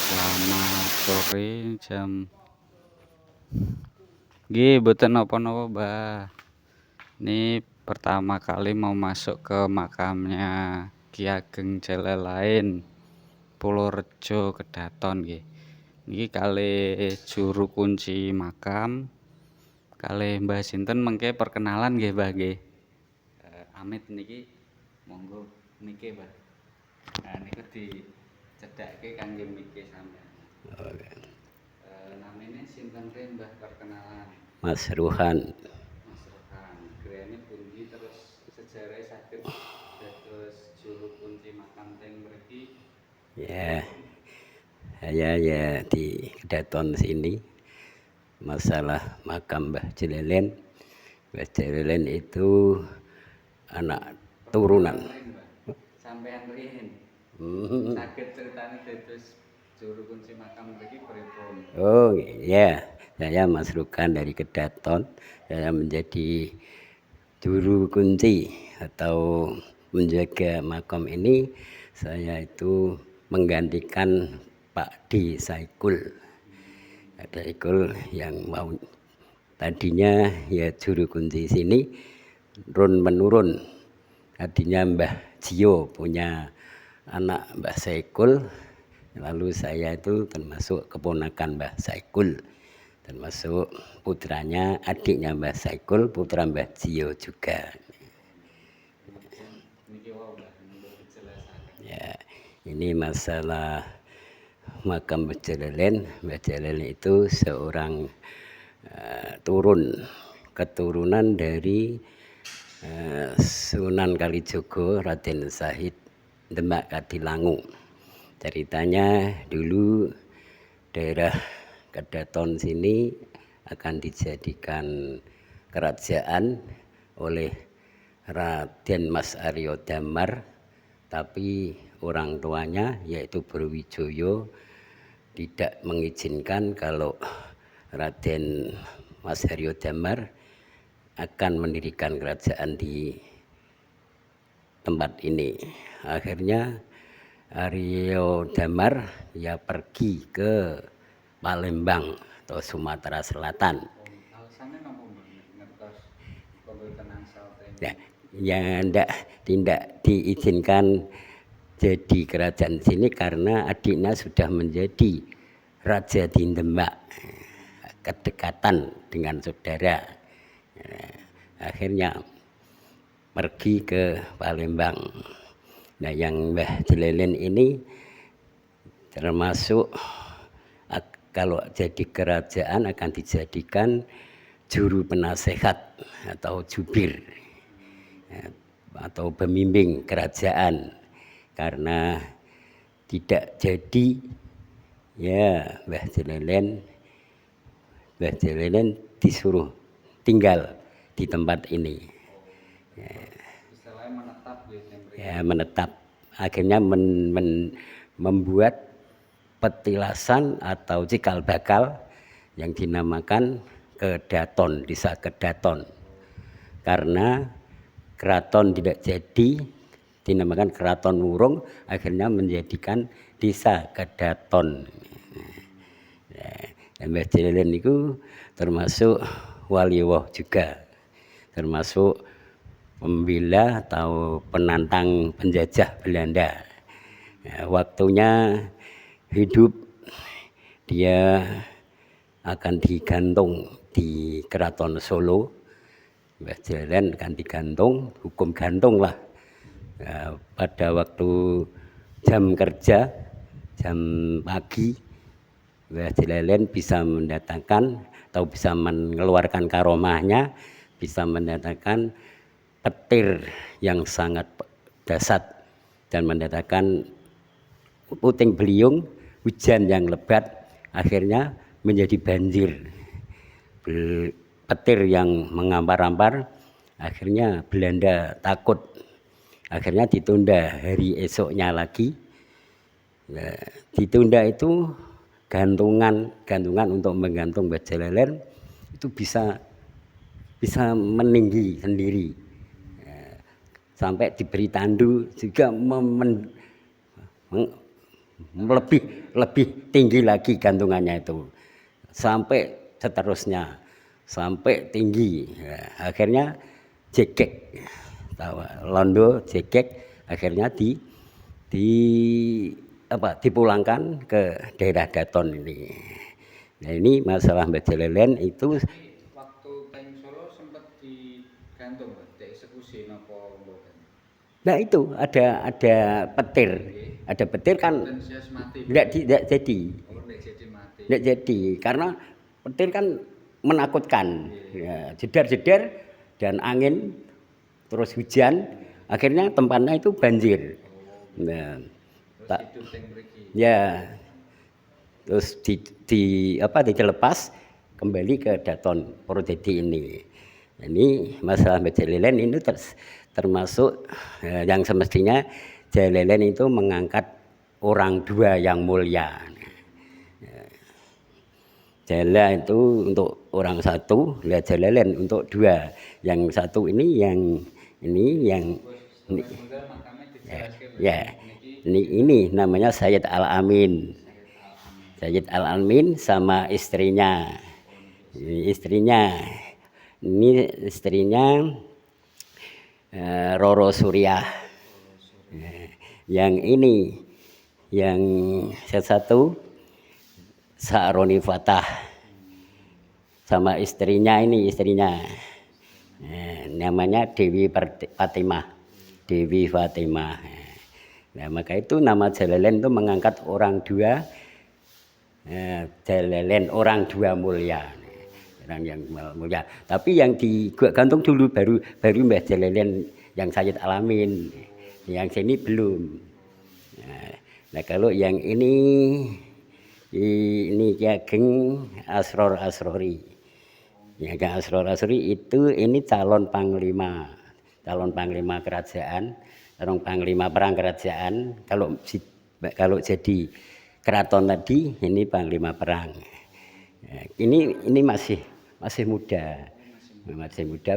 Selamat sore jam nggih mboten napa-napa, Mbah. Ini pertama kali mau masuk ke makamnya Ki Ageng Jelelain Purworejo Kedaton nggih. Niki kalih juru kunci makam, kalih Mbah sinten mengke perkenalan nggih, Mbah nggih. Amit niki monggo niki, Mbah. Nah niku dicedhakke kangge miki sampeyan. Namanya sinten rih Mbah perkenalan? Mas Ruhan. Mas Rohan. Griyane pundi terus sejarah saged dados juru kunci makam teng mriki? Ya, saya ya di Kedaton sini masalah makam Mbah Jelelen. Mbah Jelelen itu anak turunan. Sampean riyen. Saged critane dados juru kunci makam mriki pripun? Oh ya, saya Mas Rukan dari Kedaton. Saya menjadi juru kunci atau menjaga makam ini. Saya itu menggantikan Pak D. Saikul. Ada Saikul yang mau tadinya ya juru kunci sini turun menurun. Tadinya Mbah Jio punya anak Mbah Saikul, lalu saya itu termasuk keponakan Mbah Saikul, termasuk putranya, adiknya Mbah Saikul, putra Mbah Jio juga. Ya, ini masalah makam Mbah Jelelen. Mbah Jelelen itu seorang keturunan dari Sunan Kalijogo Raden Sahid Demak Kadilangu. Ceritanya dulu daerah Kedaton sini akan dijadikan kerajaan oleh Raden Mas Aryo Damar, tapi orang tuanya yaitu Berwijoyo tidak mengizinkan kalau Raden Mas Aryo Damar akan mendirikan kerajaan di tempat ini. Akhirnya Aryo Damar ya pergi ke Palembang atau Sumatera Selatan. Ya, tidak diizinkan jadi kerajaan sini karena adiknya sudah menjadi raja di Demak, kedekatan dengan saudara. Akhirnya pergi ke Palembang. Nah, yang Mbah Jelelen ini termasuk kalau jadi kerajaan akan dijadikan juru penasehat atau jubir atau pembimbing kerajaan, karena tidak jadi ya Mbah Jelelen disuruh tinggal di tempat ini. Ya, menetap. Akhirnya membuat petilasan atau cikal bakal yang dinamakan Kedaton, desa Kedaton. Karena keraton tidak jadi, dinamakan Keraton Wurung, akhirnya menjadikan desa Kedaton. Mbah Jelelen itu termasuk waliwoh juga, termasuk pembela atau penantang penjajah Belanda. Waktunya hidup dia akan digantung di Keraton Solo. Mbah Jelelen akan digantung, hukum gantung lah. Pada waktu jam kerja, jam pagi, Mbah Jelelen bisa mendatangkan atau bisa mengeluarkan karomahnya, bisa mendatangkan petir yang sangat dahsyat dan mendatangkan puting beliung, hujan yang lebat, akhirnya menjadi banjir. Petir yang mengampar-ampar, akhirnya Belanda takut, akhirnya ditunda hari esoknya lagi. Ditunda itu gantungan untuk menggantung Mbah Jelelen itu bisa meninggi sendiri, sampai diberi tandu juga lebih tinggi lagi gantungannya itu sampai seterusnya sampai tinggi. Ya, akhirnya jekek, londo jekek, akhirnya di dipulangkan ke daerah Daton ini. Nah ini masalah Mbah Jalelen itu. Waktu teng Solo sempat digantung, dieksekusi napa mboten? Nah itu ada petir kan tidak jadi, tidak jadi karena petir kan menakutkan, ya, jedar-jedar dan angin terus hujan, akhirnya tempatnya itu banjir. Nah, ya terus dilepas kembali ke Daton Purwodadi ini. Ini masalah Mbah Jalelen ini termasuk yang semestinya Jalelen itu mengangkat orang dua yang mulia. Jala itu untuk orang satu, lihat Jalelen untuk dua. Yang satu ini yang ya, ini namanya Sayyid Al-Amin. Sayyid Al-Amin sama istrinya. Ini istrinya Roro Suryah. Yang ini yang satu Sa'roni Fatah sama istrinya namanya Dewi Fatimah. Nah maka itu nama Jalelen itu mengangkat orang dua, Jalelen orang dua mulia, orang yang mulia. Tapi yang digantung dulu baru Mbah Jalelen yang Sayyid Alamin, yang sini belum. Nah kalau yang ini Ki Ageng Asrori. Ya, Ageng Asrori itu ini calon panglima kerajaan, calon panglima perang kerajaan. Kalau jadi keraton tadi ini panglima perang. Ini masih muda,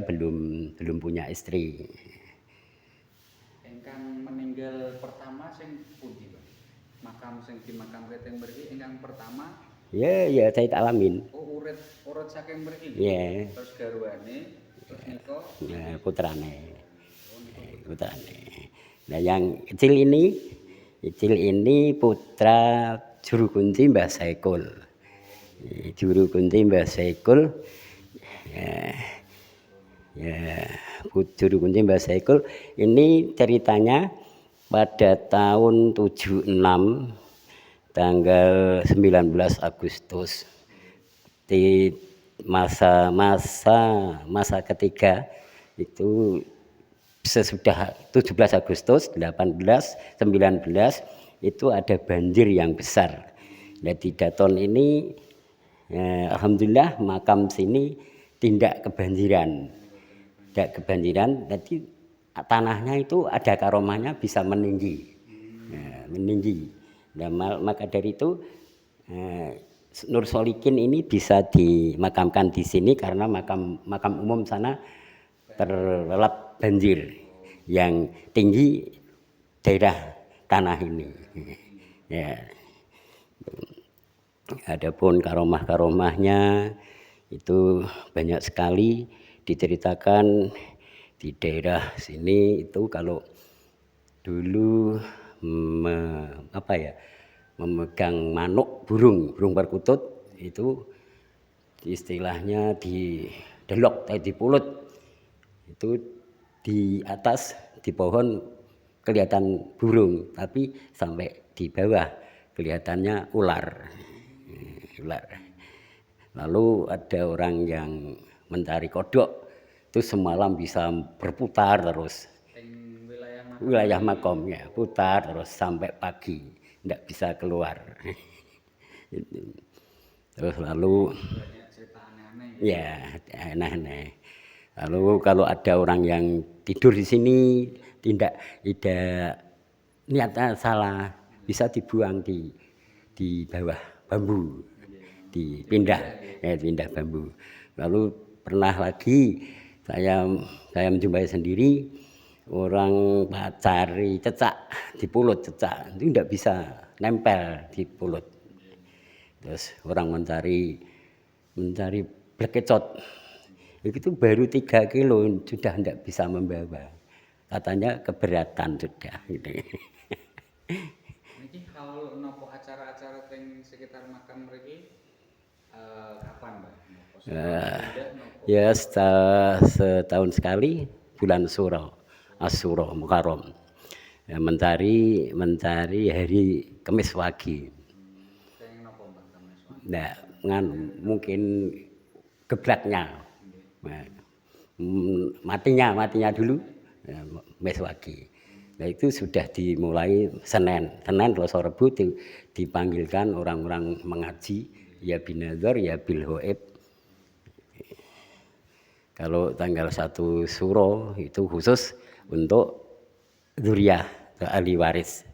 belum punya istri. Engkang meninggal pertama sing pundi, Pak? Makam sing dimakamke teng mriki ingkang pertama. Ya Sayyid Alamin. Oh, urut saking mriki. Iya. Terus garwane, terus nika putrane. Nah yang kecil ini putra Juru Kunci Mbah Saikul. Juru Kunci Mbah Saikul. Juru Kunci Mbah Saikul ini ceritanya pada tahun 76 tanggal 19 Agustus di masa ketiga itu sesudah 17 Agustus 18 19 itu ada banjir yang besar. Nah, di Daton ini alhamdulillah makam sini tidak kebanjiran. Jadi tanahnya itu ada karomahnya bisa meninggi. Nah, maka dari itu Nur Solikin ini bisa dimakamkan di sini karena makam umum sana terlelap banjir yang tinggi daerah tanah ini. Ya. Adapun karomahnya itu banyak sekali diceritakan di daerah sini itu kalau dulu memegang manuk burung perkutut itu istilahnya didelok di pulut itu di atas di pohon kelihatan burung tapi sampai di bawah kelihatannya ular. Lalu ada orang yang mencari kodok itu semalam bisa berputar terus wilayah makomnya putar terus sampai pagi tidak bisa keluar. Terus lalu ya aneh-aneh. Lalu kalau ada orang yang tidur di sini tidak niatnya salah bisa dibuang di bawah bambu, pindah bambu. Lalu pernah lagi saya menjumpai sendiri orang cari cecak di pulut, cecak itu tidak bisa nempel di pulut. Terus orang mencari blekecot, itu baru 3 kilo sudah tidak bisa membawa. Katanya keberatan sudah. Gitu. Niki kalau nopo acara-acara teng sekitar makam mriki kapan, Mbak? Nopo setahun nopo? Ya setahun sekali bulan Suro, Asyura Muharram. Ya, mencari hari Kamis Wage. Teng nopo, Mbak, Kamis Wage? Nah, mungkin geblaknya. Nah, matinya dulu ya, Kamis Wage. Nah itu sudah dimulai Senin Selasa Rebu dipanggilkan orang-orang mengaji ya binadzar ya bil hoib. Kalau tanggal 1 Suro itu khusus untuk dzurriyyah ahli waris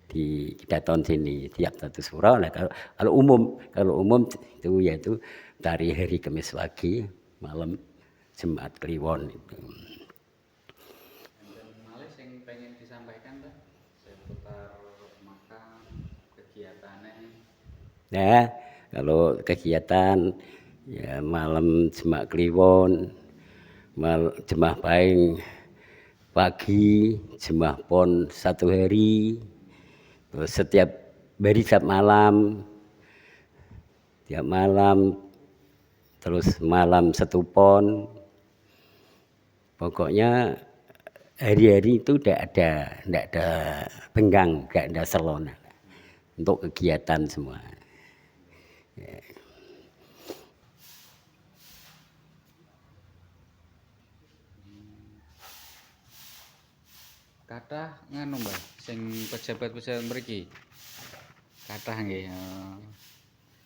di Kedaton sini tiap 1 Suro. Nah, kalau umum itu yaitu dari hari Kamis Wage malam Jumat Kliwon itu. Enten malih sing pengen disampaikan, Mbak, seputar makam kegiatannya. Nah, kalau kegiatan ya malam Jumat Kliwon, Jemaah Paing pagi, Jemaah Pon 1 hari, terus setiap hari tiap malam, terus malam 1 pon. Pokoknya hari-hari itu tidak ada benggang, tidak ada selona untuk kegiatan semua. Kathah nganu, Mbak, sing pejabat-pejabat mriki. Kathah nggih.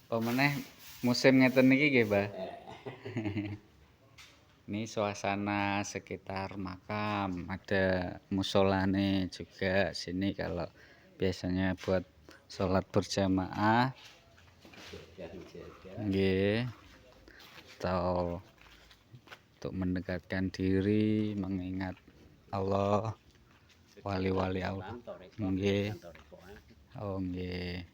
Pemeneh musim ngeten niki nggih, Mbak. Ini suasana sekitar makam, ada musolane juga sini kalau biasanya buat sholat berjamaah. Nggih. Atau untuk mendekatkan diri, mengingat Allah, wali-wali Allah. Nggih. Oh, nggih.